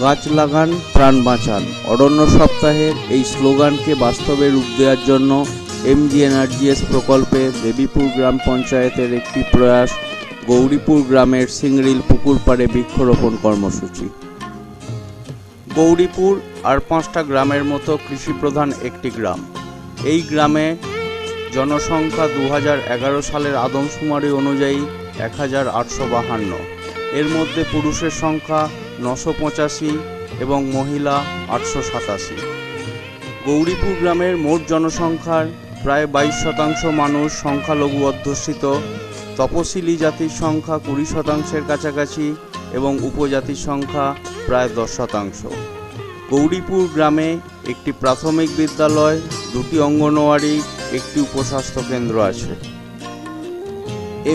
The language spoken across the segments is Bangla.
গাছ লাগান প্রাণ বাঁচান অরণ্য সপ্তাহের এই স্লোগানকে বাস্তবে রূপ দেওয়ার জন্য MGNRGS প্রকল্পে দেবীপুর গ্রাম পঞ্চায়েতের একটি প্রয়াস গৌরীপুর গ্রামের সিংড়িল পুকুর পাড়ে বৃক্ষরোপণ কর্মসূচি। গৌরীপুর আর 5টা গ্রামের মতো কৃষিপ্রধান একটি গ্রাম। এই গ্রামে জনসংখ্যা 2011 সালের আদমশুমারি অনুযায়ী 1852। এর মধ্যে পুরুষের সংখ্যা 985 এবং মহিলা 887। গৌরীপুর গ্রামের মোট জনসংখ্যার প্রায় 22% মানুষ সংখ্যালঘু অধ্যুষিত, তপশিলি জাতির সংখ্যা 20%-এর কাছাকাছি এবং উপজাতির সংখ্যা প্রায় 10%। গৌরীপুর গ্রামে একটি প্রাথমিক বিদ্যালয়, 2টি অঙ্গনওয়াড়ি, একটি উপস্বাস্থ্য কেন্দ্র আছে।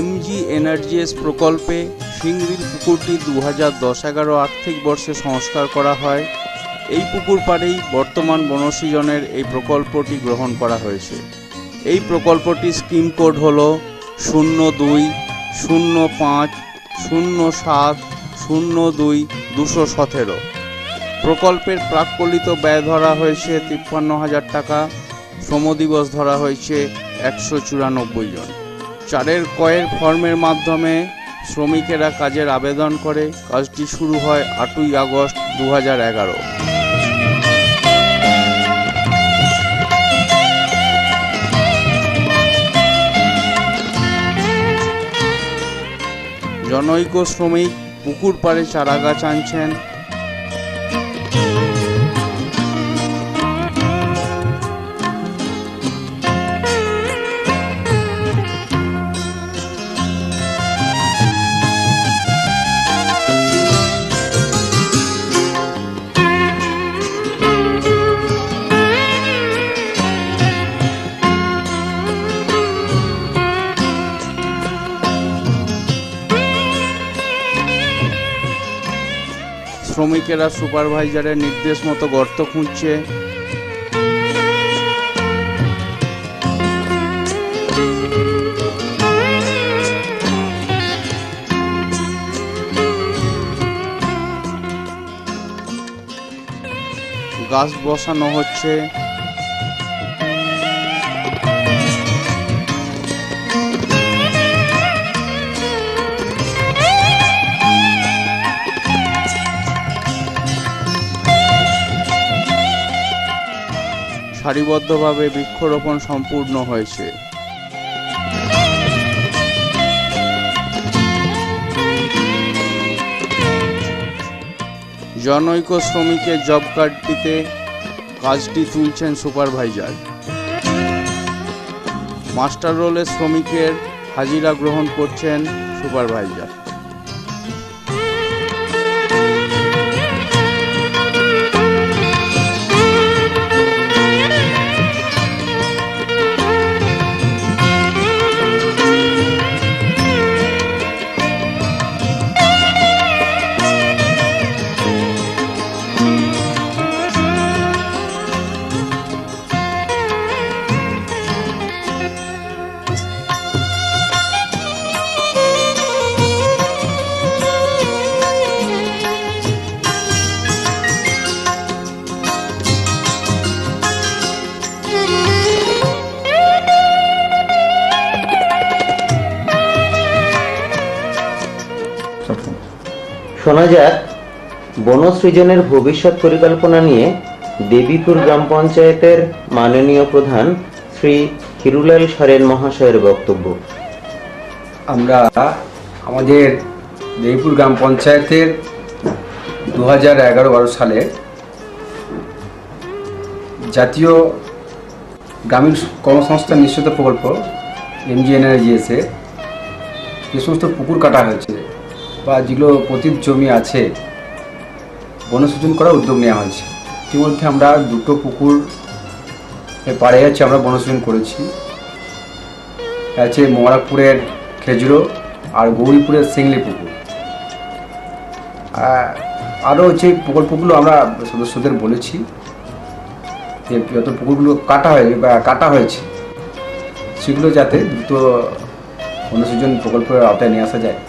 MGNRGS প্রকল্পে সিংড়িল পুকুরটি 2010-11 আর্থিক বর্ষে সংস্কার করা হয়। এই পুকুর পাড়েই বর্তমান বনসৃজনের এই প্রকল্পটি গ্রহণ করা হয়েছে। এই প্রকল্পটির স্কিম কোড হল 02-05-07-02-217। প্রকল্পের প্রাক্কলিত ব্যয় ধরা হয়েছে 53,000 টাকা। শ্রমদিবস ধরা হয়েছে 194 জন। 4 কয়ের ফর্মের মাধ্যমে শ্রমিকেরা কাজের আবেদন করে। কাজটি শুরু হয় 8ই আগস্ট 2011। জনৈক শ্রমিক পুকুর পাড়ে চারা গাছ আনছেন। শ্রমিকেরা সুপারভাইজারের নির্দেশ মতো গর্ত খুঁজছে। গাছ বসানো হচ্ছে। সারিবদ্ধভাবে বৃক্ষরোপণ সম্পূর্ণ হয়েছে। জনৈক শ্রমিকের জব কার্ডটিতে কাজটি তুলছেন সুপারভাইজার। মাস্টার রোলের শ্রমিকের হাজিরা গ্রহণ করছেন সুপারভাইজার। শোনা যাক বনসৃজনের ভবিষ্যৎ পরিকল্পনা নিয়ে দেবীপুর গ্রাম পঞ্চায়েতের মাননীয় প্রধান শ্রী হিরুলাল সরেন মহাশয়ের বক্তব্য। আমরা আমাদের দেবীপুর গ্রাম পঞ্চায়েতের 2011-12 সালে জাতীয় গ্রামীণ কর্মসংস্থান নিশ্চিত প্রকল্প MGNRGS যে সমস্ত পুকুর কাটা হয়েছে বা যেগুলো পতিত জমি আছে বনসৃজন করার উদ্যোগ নেওয়া হয়েছে। ইতিমধ্যে আমরা 2টো পুকুর পাড়ে আছে আমরা বনসৃজন করেছি। আছে মোবারকপুরের খেজুরো আর গৌরীপুরের সিংলি পুকুর। আরও হচ্ছে প্রকল্পগুলো আমরা সদস্যদের বলেছি যে যত পুকুরগুলো কাটা হয়েছে সেগুলো যাতে দ্রুত বনসৃজন প্রকল্পের আওতায় নিয়ে আসা যায়।